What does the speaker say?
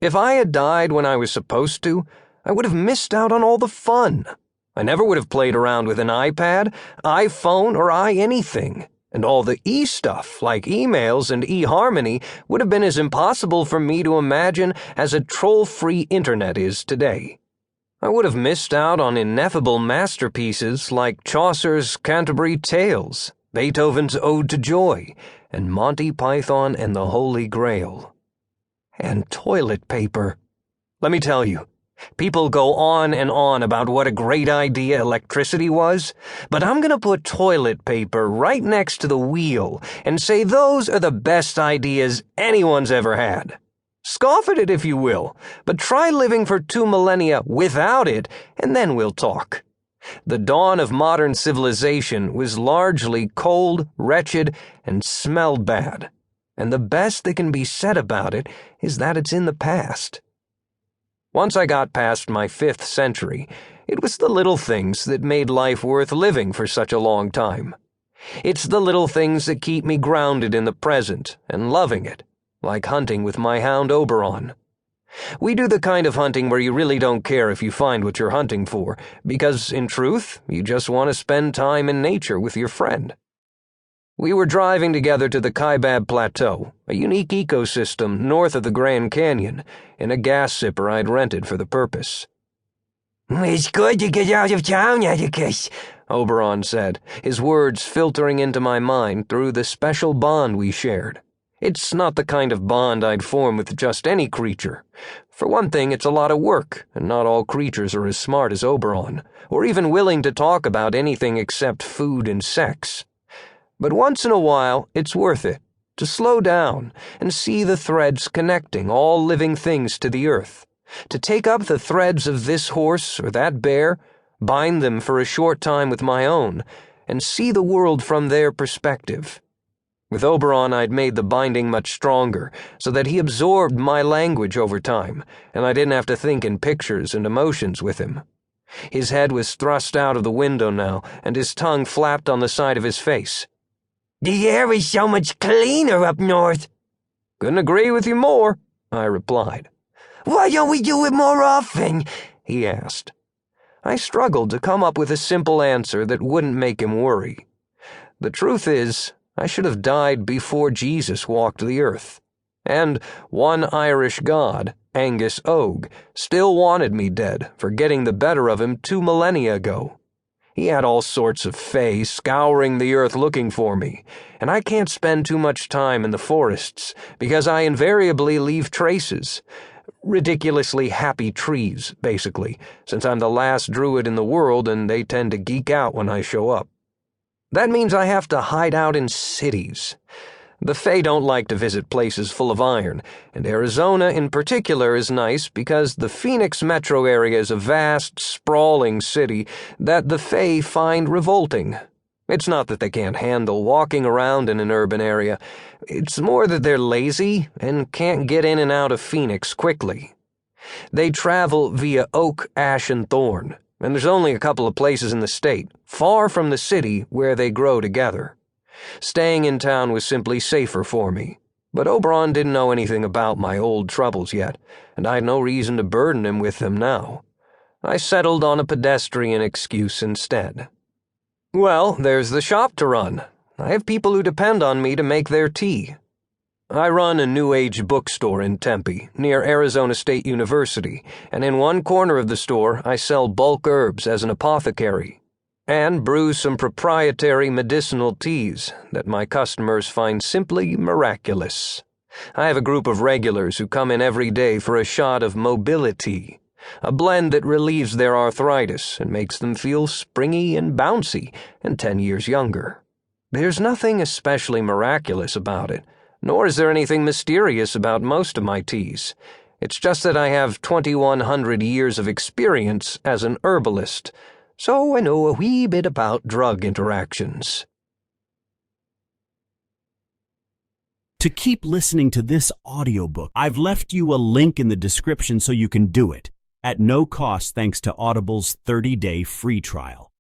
If I had died when I was supposed to, I would have missed out on all the fun. I never would have played around with an iPad, iPhone, or anything. And all the e-stuff, like emails and eHarmony, would have been as impossible for me to imagine as a troll-free internet is today. I would have missed out on ineffable masterpieces like Chaucer's Canterbury Tales, Beethoven's Ode to Joy, and Monty Python and the Holy Grail. And toilet paper. Let me tell you, people go on and on about what a great idea electricity was, but I'm going to put toilet paper right next to the wheel and say those are the best ideas anyone's ever had. Scoff at it if you will, but try living for 2 millennia without it, and then we'll talk. The dawn of modern civilization was largely cold, wretched, and smelled bad, and the best that can be said about it is that it's in the past. Once I got past my 5th century, it was the little things that made life worth living for such a long time. It's the little things that keep me grounded in the present and loving it, like hunting with my hound Oberon. We do the kind of hunting where you really don't care if you find what you're hunting for, because, in truth, you just want to spend time in nature with your friend. We were driving together to the Kaibab Plateau, a unique ecosystem north of the Grand Canyon, in a gas sipper I'd rented for the purpose. "It's good to get out of town, Atticus," Oberon said, his words filtering into my mind through the special bond we shared. It's not the kind of bond I'd form with just any creature. For one thing, it's a lot of work, and not all creatures are as smart as Oberon, or even willing to talk about anything except food and sex. But once in a while, it's worth it, to slow down and see the threads connecting all living things to the earth, to take up the threads of this horse or that bear, bind them for a short time with my own, and see the world from their perspective. With Oberon, I'd made the binding much stronger, so that he absorbed my language over time, and I didn't have to think in pictures and emotions with him. His head was thrust out of the window now, and his tongue flapped on the side of his face. "The air is so much cleaner up north." "Couldn't agree with you more," I replied. "Why don't we do it more often?" he asked. I struggled to come up with a simple answer that wouldn't make him worry. The truth is, I should have died before Jesus walked the earth. And one Irish god, Angus Og, still wanted me dead for getting the better of him 2 millennia ago. He had all sorts of fae scouring the earth looking for me, and I can't spend too much time in the forests because I invariably leave traces. Ridiculously happy trees, basically, since I'm the last druid in the world and they tend to geek out when I show up. That means I have to hide out in cities. The Fae don't like to visit places full of iron, and Arizona in particular is nice because the Phoenix metro area is a vast, sprawling city that the Fae find revolting. It's not that they can't handle walking around in an urban area. It's more that they're lazy and can't get in and out of Phoenix quickly. They travel via oak, ash, and thorn, and there's only a couple of places in the state, far from the city, where they grow together. Staying in town was simply safer for me, but Oberon didn't know anything about my old troubles yet, and I had no reason to burden him with them now. I settled on a pedestrian excuse instead. Well, there's the shop to run. I have people who depend on me to make their tea. I run a New Age bookstore in Tempe, near Arizona State University, and in one corner of the store I sell bulk herbs as an apothecary, and brew some proprietary medicinal teas that my customers find simply miraculous. I have a group of regulars who come in every day for a shot of mobility, a blend that relieves their arthritis and makes them feel springy and bouncy and 10 years younger. There's nothing especially miraculous about it, nor is there anything mysterious about most of my teas. It's just that I have 2,100 years of experience as an herbalist, so I know a wee bit about drug interactions. To keep listening to this audiobook, I've left you a link in the description so you can do it, at no cost thanks to Audible's 30-day free trial.